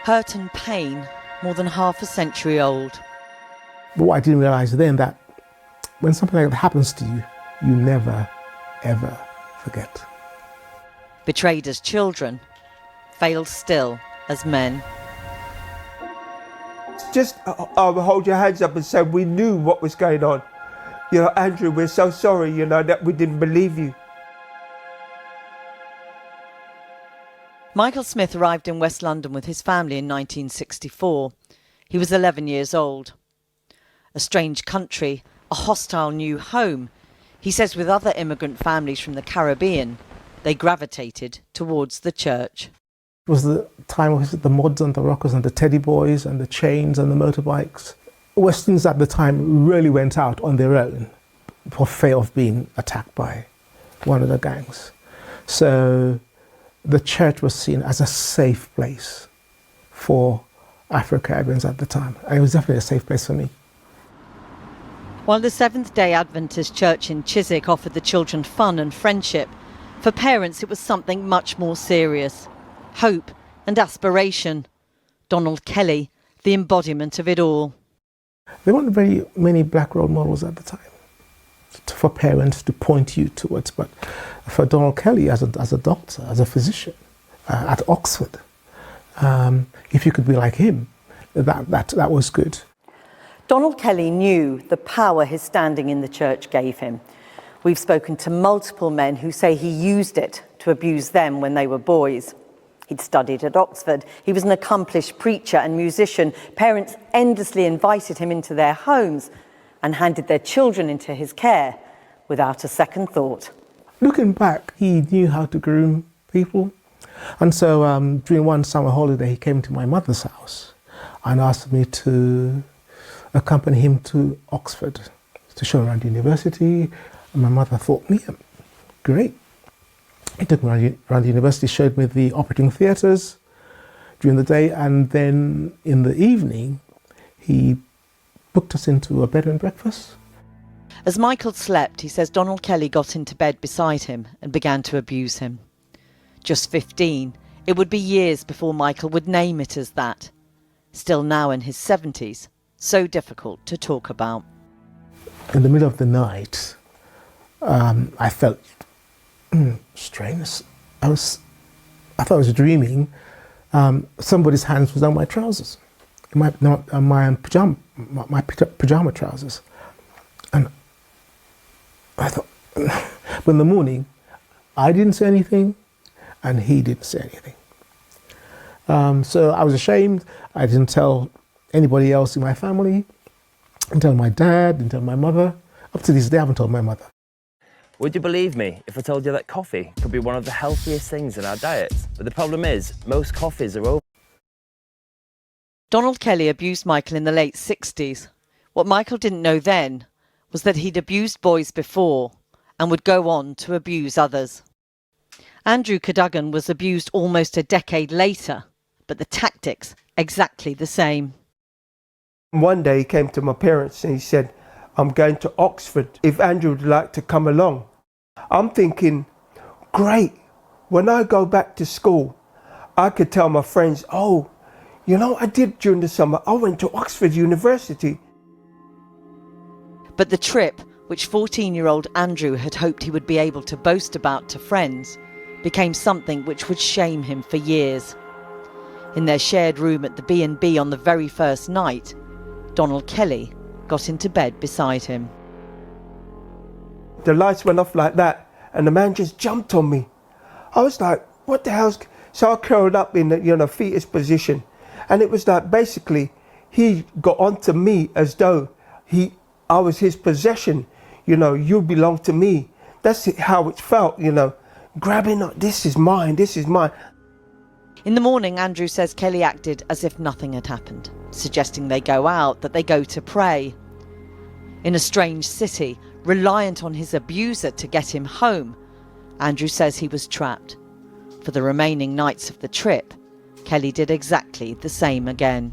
Hurt and pain more than half a century old. But what I didn't realise then, that when something like that happens to you, you never, ever forget. Betrayed as children, failed still as men. Just hold your hands up and say, we knew what was going on. You know, Andrew, we're so sorry, you know, that we didn't believe you. Michael Smith arrived in West London with his family in 1964. He was 11 years old. A strange country, a hostile new home. He says with other immigrant families from the Caribbean, they gravitated towards the church. It was the time of the mods and the rockers and the teddy boys and the chains and the motorbikes. Westerns at the time really went out on their own for fear of being attacked by one of the gangs. So the church was seen as a safe place for Afro-Caribbeans at the time. And it was definitely a safe place for me. While the Seventh-day Adventist Church in Chiswick offered the children fun and friendship, for parents it was something much more serious. Hope and aspiration. Donald Kelly, the embodiment of it all. There weren't very many black role models at the time for parents to point you towards, but for Donald Kelly as a doctor, as a physician at Oxford, if you could be like him, that was good. Donald Kelly knew the power his standing in the church gave him. We've spoken to multiple men who say he used it to abuse them when they were boys. He'd studied at Oxford. He was an accomplished preacher and musician. Parents endlessly invited him into their homes and handed their children into his care without a second thought. Looking back, he knew how to groom people. And so during one summer holiday, he came to my mother's house and asked me to accompany him to Oxford to show around the university. And my mother thought, yeah, great. He took me around the university, showed me the operating theatres during the day, and then in the evening, he booked us into a bed and breakfast. As Michael slept, he says Donald Kelly got into bed beside him and began to abuse him. Just 15, it would be years before Michael would name it as that. Still now in his 70s, so difficult to talk about. In the middle of the night, I felt strange. I thought I was dreaming. Somebody's hands was on my trousers, my pajama trousers, and I thought. But in the morning, I didn't say anything, and he didn't say anything. So I was ashamed. I didn't tell anybody else in my family. Didn't tell my dad. Didn't tell my mother. Up to this day, I haven't told my mother. Would you believe me if I told you that coffee could be one of the healthiest things in our diets? But the problem is, most coffees are over. Donald Kelly abused Michael in the late 60s. What Michael didn't know then was that he'd abused boys before and would go on to abuse others. Andrew Cadogan was abused almost a decade later, but the tactics exactly the same. One day he came to my parents and he said, I'm going to Oxford, if Andrew would like to come along. I'm thinking, great, when I go back to school, I could tell my friends, oh, you know, I did during the summer, I went to Oxford University. But the trip, which 14-year-old Andrew had hoped he would be able to boast about to friends, became something which would shame him for years. In their shared room at the B&B on the very first night, Donald Kelly got into bed beside him. The lights went off like that and the man just jumped on me. I was like, what the hell's... So I curled up in the fetus position, and it was like basically he got onto me as though I was his possession. You belong to me. That's how it felt, grabbing, this is mine, this is mine. In the morning, Andrew says Kelly acted as if nothing had happened, suggesting they go out, that they go to pray. In a strange city, reliant on his abuser to get him home, Andrew says he was trapped. For the remaining nights of the trip, Kelly did exactly the same again.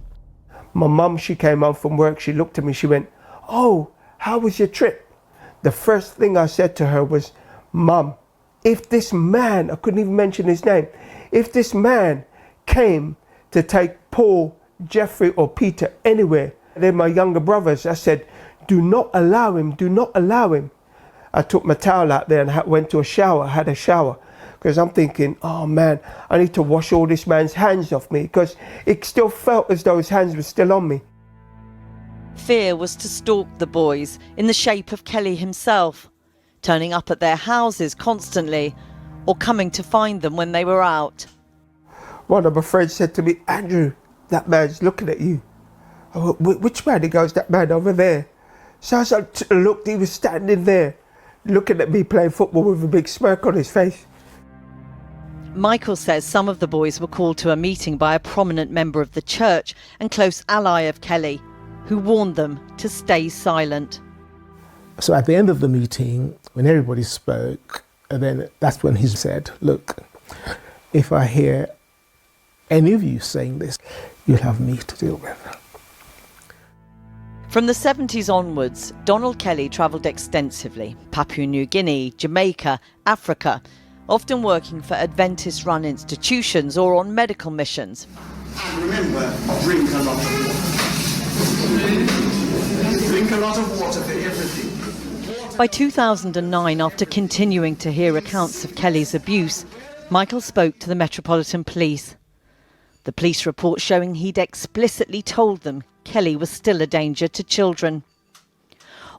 My mum, she came home from work, she looked at me, she went, oh, how was your trip? The first thing I said to her was, Mum, if this man, I couldn't even mention his name, if this man came to take Paul, Jeffrey or Peter anywhere. They're my younger brothers. I said, do not allow him, do not allow him. I took my towel out there and went to a shower, had a shower. Because I'm thinking, oh man, I need to wash all this man's hands off me, because it still felt as though his hands were still on me. Fear was to stalk the boys in the shape of Kelly himself, turning up at their houses constantly or coming to find them when they were out. One of my friends said to me, Andrew, that man's looking at you. I went, which man? He goes, that man over there. So as I looked, he was standing there looking at me playing football with a big smirk on his face. Michael says some of the boys were called to a meeting by a prominent member of the church and close ally of Kelly, who warned them to stay silent. So at the end of the meeting, when everybody spoke, and then that's when he said, look, if I hear any of you saying this, you'll have me to deal with. From the 70s onwards, Donald Kelly travelled extensively, Papua New Guinea, Jamaica, Africa, often working for Adventist-run institutions or on medical missions. And remember, drink a lot of water. Drink a lot of water for everything. By 2009, after continuing to hear accounts of Kelly's abuse, Michael spoke to the Metropolitan Police. The police report showing he'd explicitly told them Kelly was still a danger to children.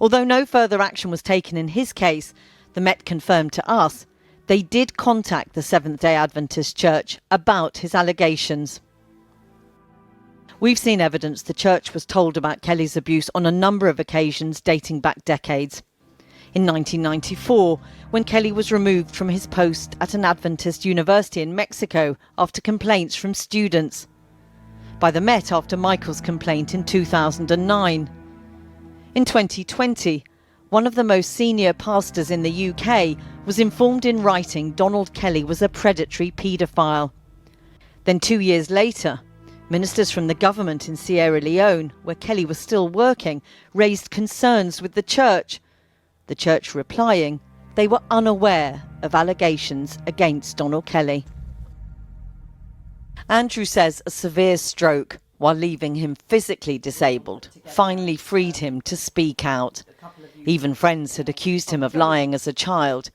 Although no further action was taken in his case, the Met confirmed to us they did contact the Seventh-day Adventist Church about his allegations. We've seen evidence the church was told about Kelly's abuse on a number of occasions dating back decades. In 1994, when Kelly was removed from his post at an Adventist university in Mexico after complaints from students. By the Met after Michael's complaint in 2009. In 2020, one of the most senior pastors in the UK was informed in writing Donald Kelly was a predatory paedophile. Then 2 years later, ministers from the government in Sierra Leone, where Kelly was still working, raised concerns with the church replying they were unaware of allegations against Donald Kelly. Andrew says a severe stroke, while leaving him physically disabled, finally freed him to speak out. Even friends had accused him of lying as a child.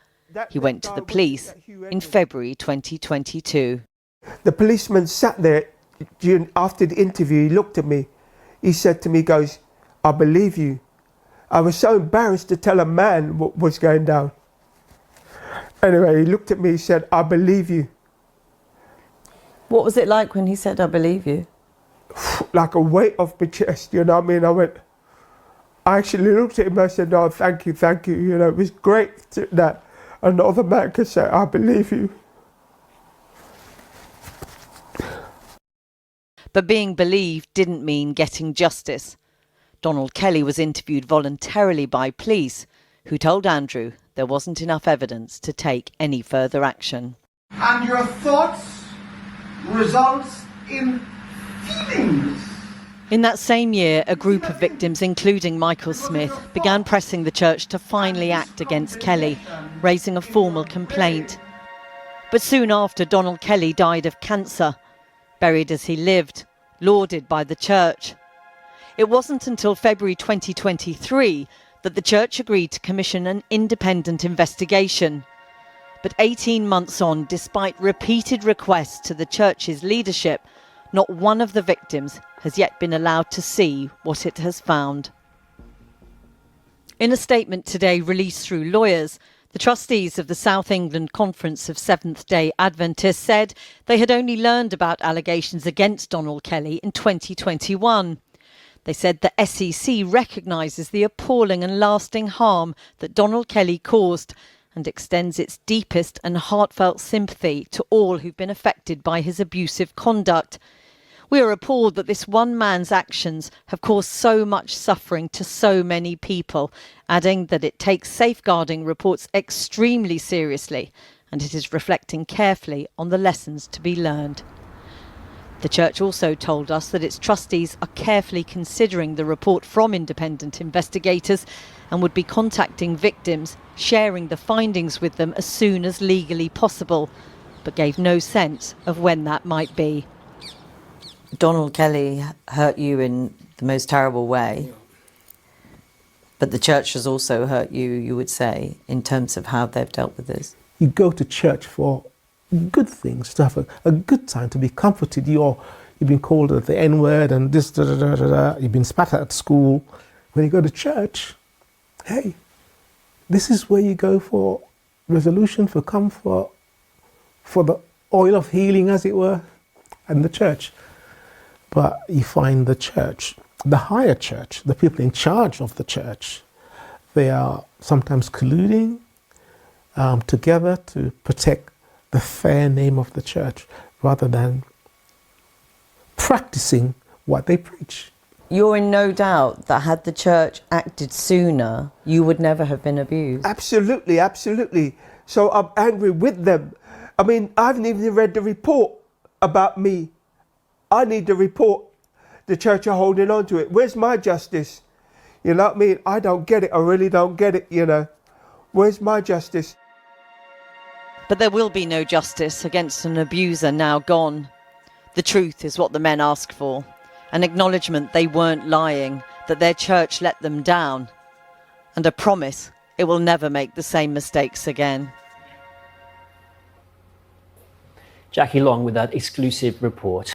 He went to the police in February 2022. The policeman sat there after the interview. He looked at me. He said to me, goes, I believe you. I was so embarrassed to tell a man what was going down. Anyway, he looked at me, he said, I believe you. What was it like when he said, I believe you? Like a weight off my chest, you know what I mean? I actually looked at him, I said, no, thank you, you know, it was great that another man could say, I believe you. But being believed didn't mean getting justice. Donald Kelly was interviewed voluntarily by police, who told Andrew there wasn't enough evidence to take any further action. And your thoughts results in feelings. In that same year, a group of victims, including Michael Smith, began pressing the church to finally act against Kelly, raising a formal complaint. But soon after, Donald Kelly died of cancer, buried as he lived, lauded by the church. It wasn't until February 2023 that the church agreed to commission an independent investigation. But 18 months on, despite repeated requests to the church's leadership, not one of the victims has yet been allowed to see what it has found. In a statement today released through lawyers, the trustees of the South England Conference of Seventh-day Adventists said they had only learned about allegations against Donald Kelly in 2021. They said the SEC recognises the appalling and lasting harm that Donald Kelly caused and extends its deepest and heartfelt sympathy to all who've been affected by his abusive conduct. We are appalled that this one man's actions have caused so much suffering to so many people, adding that it takes safeguarding reports extremely seriously and it is reflecting carefully on the lessons to be learned. The church also told us that its trustees are carefully considering the report from independent investigators and would be contacting victims, sharing the findings with them as soon as legally possible, but gave no sense of when that might be. Donald Kelly hurt you in the most terrible way, but the church has also hurt you, you would say, in terms of how they've dealt with this. You go to church for good things, to have a good time, to be comforted. You've been called the N-word and this, da, da, da, da, da. You've been spat at school. When you go to church, hey, this is where you go for resolution, for comfort, for the oil of healing, as it were, and the church. But you find the church, the higher church, the people in charge of the church, they are sometimes colluding together to protect the fair name of the church rather than practicing what they preach. You're in no doubt that had the church acted sooner, you would never have been abused. Absolutely, absolutely. So I'm angry with them. I mean, I haven't even read the report about me. I need the report. The church are holding on to it. Where's my justice? You know what I mean? I don't get it. I really don't get it, you know. Where's my justice? But there will be no justice against an abuser now gone. The truth is what the men ask for. An acknowledgement they weren't lying, that their church let them down. And a promise it will never make the same mistakes again. Jackie Long with that exclusive report.